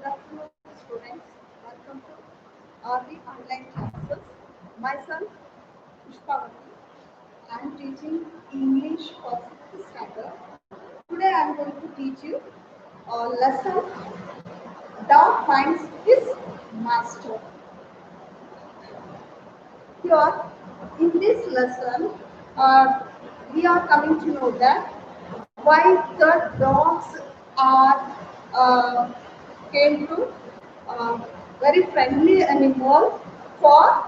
Good afternoon, students. Welcome to the online classes. Myself, Pushpavati. I am teaching English for 6th standard. Today I am going to teach you a lesson. Dog finds his master. Here, in this lesson, uh, we are coming to know that why the dogs are came to uh, very friendly animal for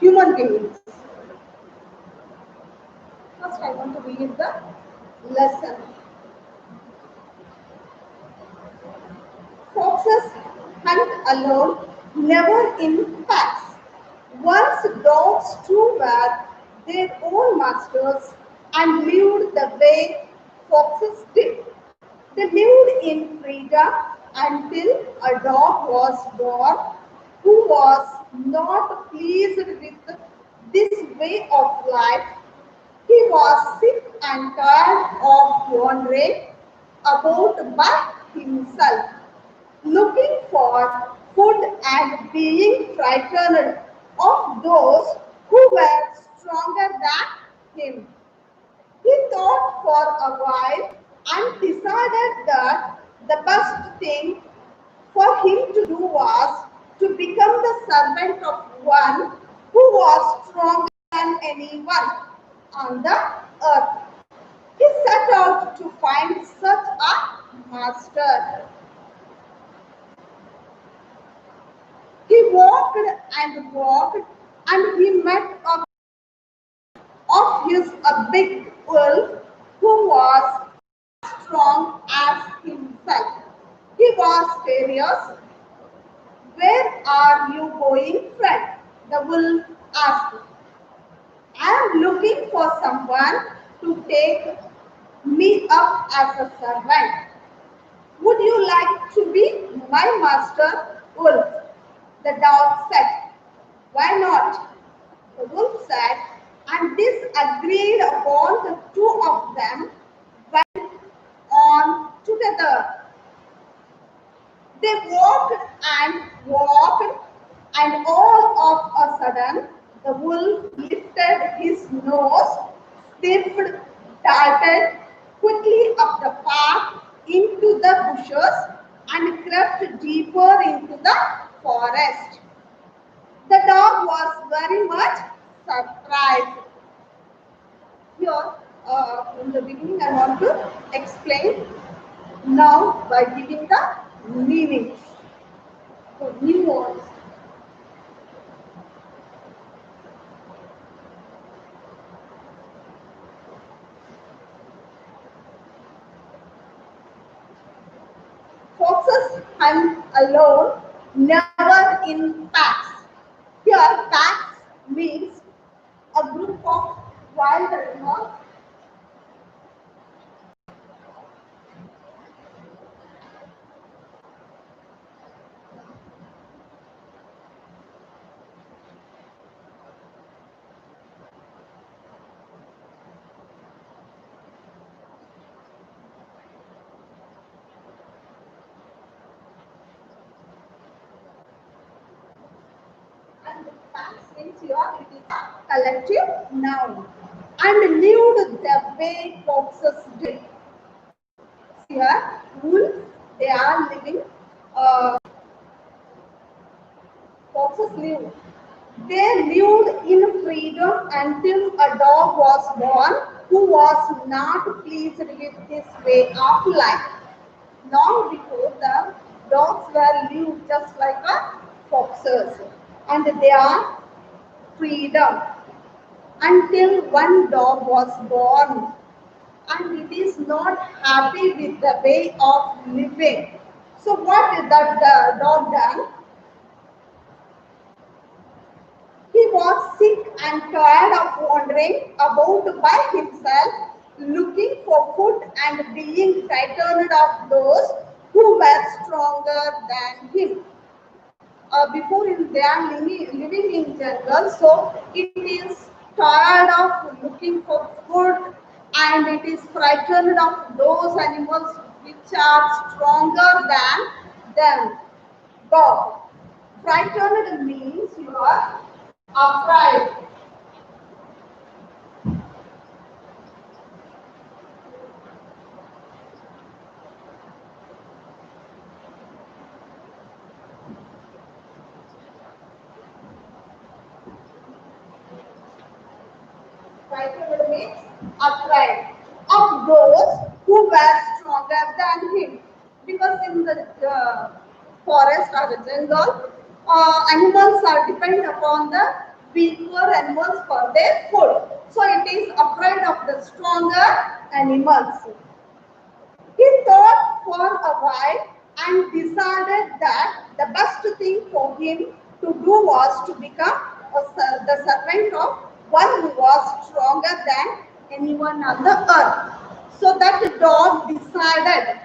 human beings. First, I want to read the lesson. Foxes hunt alone, never in packs. Once dogs too were their own masters and lived the way foxes did. They lived in freedom until a dog was born who was not pleased with this way of life. He was sick and tired of wandering about by himself, looking for food and being frightened of those who were stronger than him. He thought for a while and decided that the best thing for him to do was to become the servant of one who was stronger than anyone on the earth. He set out to find such a master. He walked and he met a of his a big wolf who was strong as himself. He was furious. Where are you going, friend? The wolf asked. I am looking for someone to take me up as a servant. Would you like to be my master, wolf? The dog said. Why not? The wolf said, and disagreed upon the two of them went on together. They walked, and all of a sudden the wolf lifted his nose, sniffed, darted quickly up the path into the bushes, and crept deeper into the forest. The dog was very much surprised. Here, in the beginning, I want to explain now by giving the meanings. So, new words. Foxes hunt alone, never in packs. Here, packs means a group of wild animals. And packs means here it is a collective noun. And lived the way foxes did. Here, wolves, they are living, uh, foxes live. They lived in freedom until a dog was born who was not pleased with this way of life. Long before the dogs were lived just like a foxes, and they are freedom until one dog was born and it is not happy with the way of living. So what did that dog done? He was sick and tired of wandering about by himself, looking for food and being frightened of those who were stronger than him. Before they are living in jungle, so it is tired of looking for food and it is frightened of those animals which are stronger than them. Dog. Frightened means you are afraid. Frightened means afraid of those who were stronger than him. Because in the forest or the jungle, animals are dependent upon the weaker animals for their food. So it is afraid of the stronger animals. He thought for a while and decided that the best thing for him to do was to become the servant of one who was stronger than anyone on the earth. So that the dog decided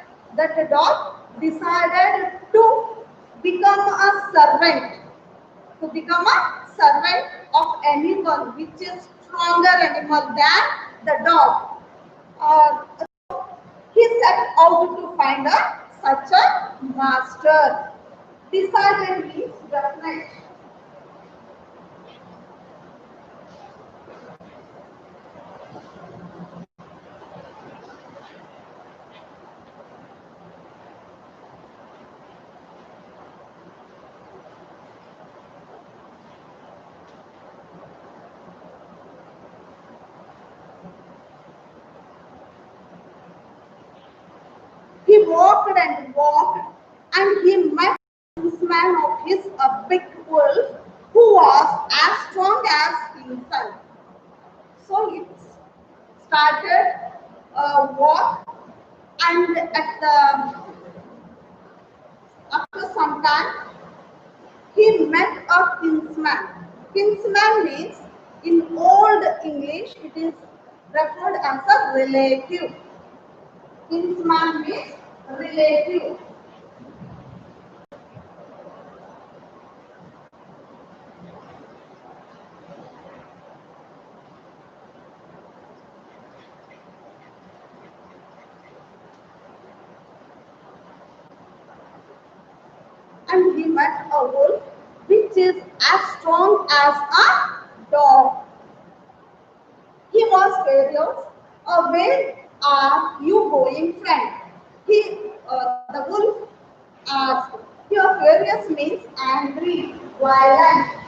to become a servant, of anyone which is stronger animal than the dog. Uh, he set out to find such a master. Decided means definite. He walked and walked, and he met this man of his, a big wolf, who was as strong as himself. So he started walk, and at the after some time he met a kinsman. Kinsman means in old English it is referred as a relative. Kinsman means relative. And he met a wolf which is as strong as a dog. He was furious. Where are you going, friend? The wolf asked. Here, furious means angry, violent.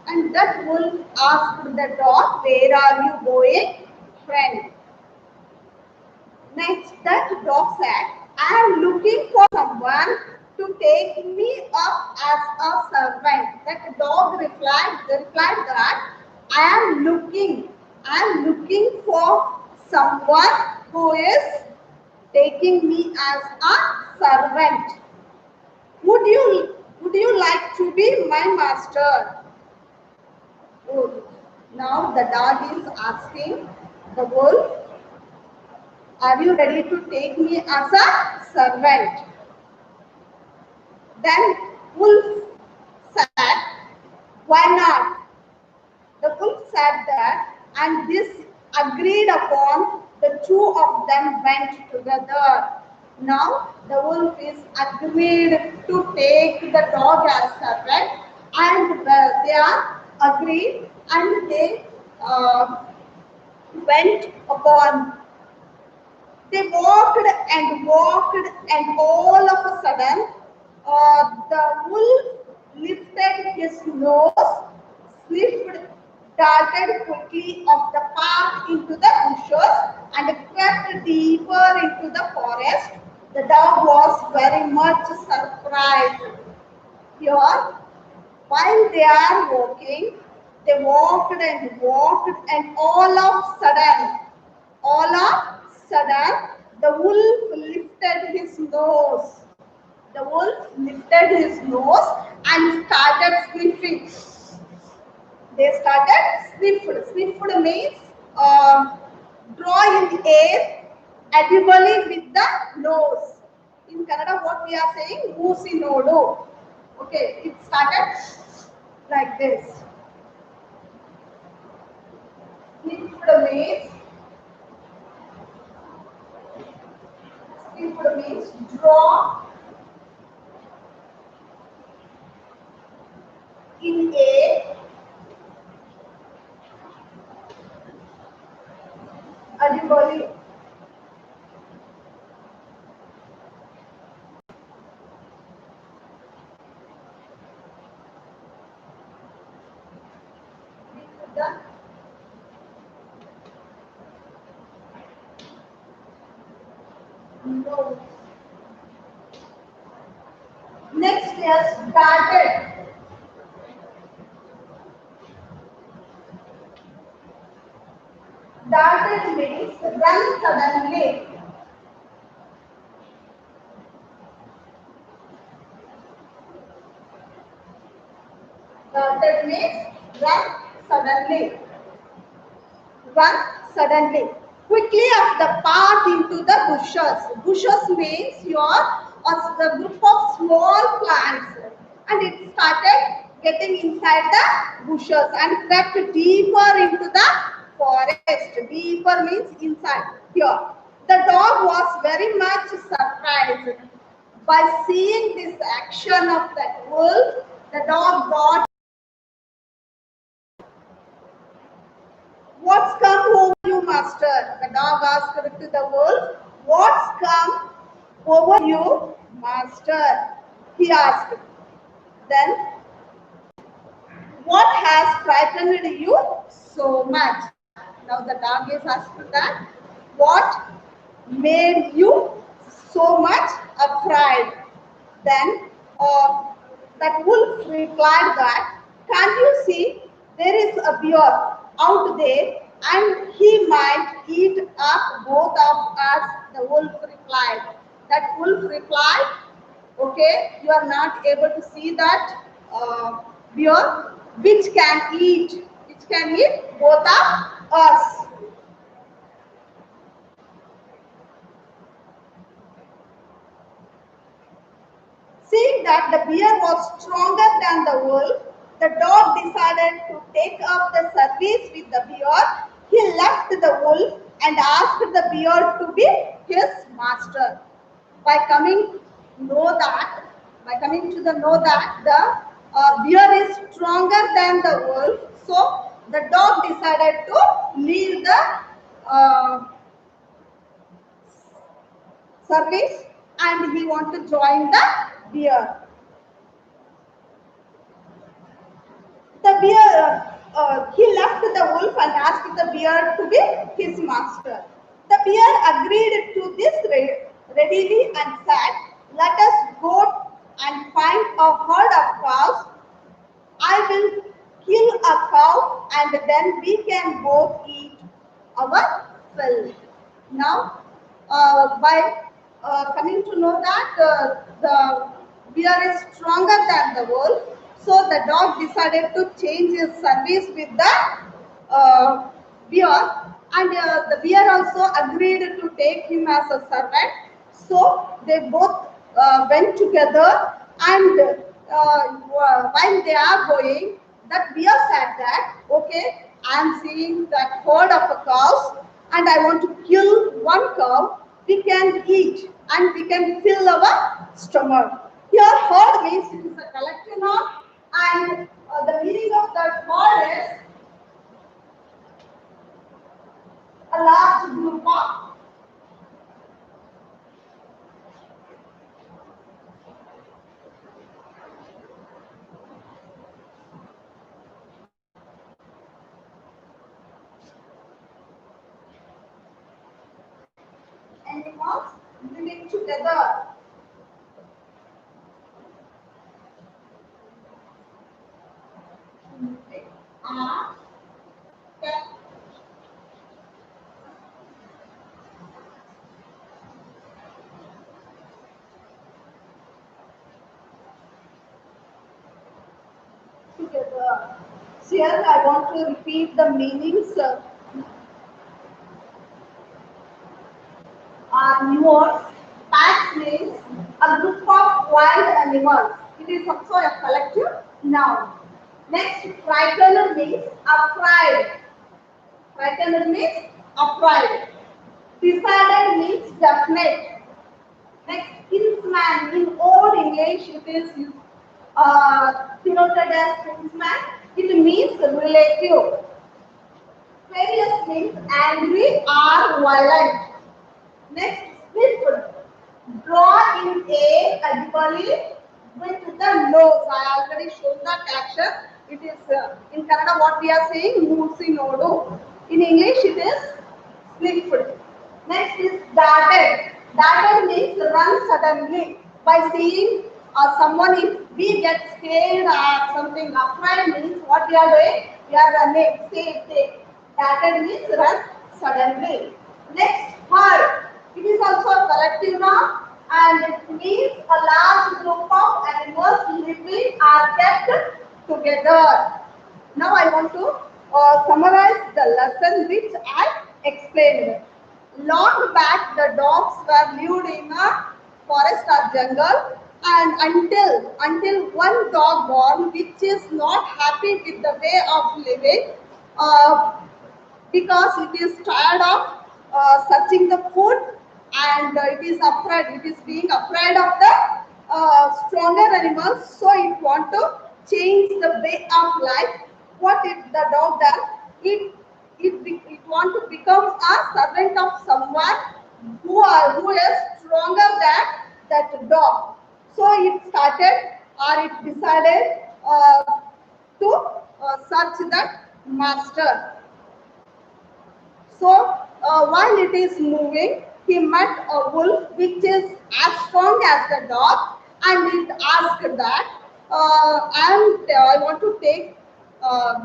And that wolf asked the dog, where are you going, friend? Next, that dog said, I am looking for someone to take me up as a servant. That dog replied that I am looking for someone who is taking me as a servant. Would you like to be my master? Oh, now the dog is asking the wolf, are you ready to take me as a servant? Then wolf said, why not? The wolf said that, and this agreed upon, the two of them went together. Now the wolf is agreed to take the dog as servant, and they are agreed, and they went upon. They walked, and all of a sudden, the wolf lifted his nose, sniffed, darted quickly off the path into the bushes, and crept deeper into the forest. The dog was very much surprised. Here, while they are walking, they walked, and all of sudden, the wolf lifted his nose. lifted his nose and started sniffing. They started sniffed. Sniffed means draw in air audibly with the nose. In Kannada, what we are saying, Moosi Nodu. Okay, it started like this. Sniffed means, sniffed means draw in air audibly. With the nose. Next is darted. Darted means run suddenly. Darted means run suddenly. Run suddenly. Quickly up the path into the bushes. Bushes means the group of small plants. And it started getting inside the bushes and crept deeper into the forest. Deeper means inside here. The dog was very much surprised by seeing this action of that wolf. The dog got, "What's come over you, master?" The dog asked to the wolf. "What's come over you, master?" he asked. Then, "What has frightened you so much?" Now the dog is asked that. "What made you so much afraid?" Then that wolf replied that, "Can't you see there is a bear out there and he might eat up both of us?" The wolf replied. That wolf replied, "Okay, you are not able to see that bear which can eat both of us." Seeing that the bear was stronger than the wolf, the dog decided to take up the service with the bear. He left the wolf and asked the bear to be his master. By coming know that, by coming to the know that the bear is stronger than the wolf, so the dog decided to leave the uh, service and he want to join the bear. He left the wolf and asked the bear to be his master. The bear agreed to this readily and said, "Let us go and find a herd of cows. I will kill a cow and then we can both eat our fill." Now, by coming to know that the bear is stronger than the wolf, so the dog decided to change his service with the uh, bear, and the bear also agreed to take him as a servant. So they both went together, and while they are going, that bear said that, "Okay, I am seeing that herd of cows and I want to kill one cow. We can eat and we can fill our stomach." Here, herd means it is a collection of, and the meaning of that herd is a large group of animals living together. Are kept together. So here I want to repeat the meanings. Yours. Packs means a group of wild animals. It is also a collective noun. Next, frightened means afraid. Frightened means afraid. Decided means definite. Next, kinsman in Old English it is denoted as kinsman. It means relative. Furious means angry or violent. Next, swift. Draw in a adipally with the nose. I already shown that action. It is in Kannada what we are saying Musi Nodu. In English it is sniffed. Next is darted. Darted means run suddenly. By seeing someone, if we get scared or something, afraid means what we are doing? We are running. Say. Darted means run suddenly. Next, herd. It is also a collective noun and it means a large group of animals living are kept together. Now I want to summarize the lesson which I explained. Long back, the dogs were lived in a forest or jungle, and until one dog born, which is not happy with the way of living, uh, because it is tired of searching the food and it is afraid. It is being afraid of the stronger animals, so it want to change the way of life. What if the dog does? It want to become a servant of someone who is stronger than that dog. So it started or it decided to search that master. So while it is moving, he met a wolf which is as strong as the dog, and it asked that, and I want to take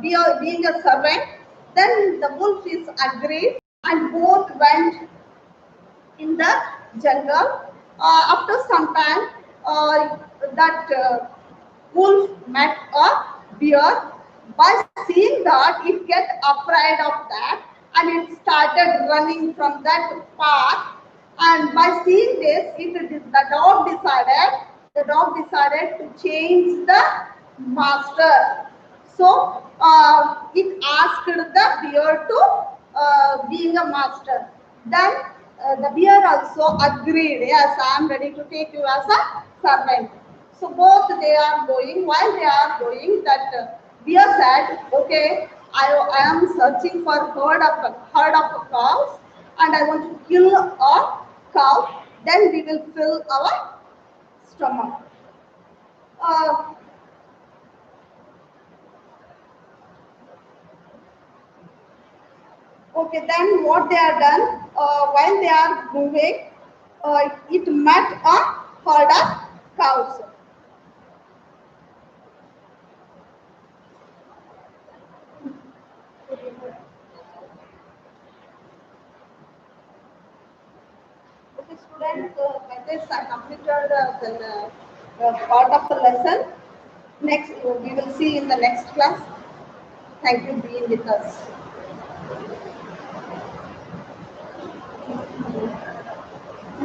being a servant. Then the wolf is agreed, and both went in the jungle. After some time, that wolf met a bear. By seeing that, it get afraid of that and it started running from that path. And by seeing this, the dog decided to change the master. So it asked the bear to being a master. Then the bear also agreed, yes, I am ready to take you as a servant. So both they are going. While they are going, that bear said, "Okay, I am searching for herd of cows, and I want to kill a cow. Then we will fill our stomach." Uh, okay, then what they are done while they are moving, it met a herd of cows. Okay, students, by this I completed the part of the lesson. Next, we will see in the next class. Thank you for being with us.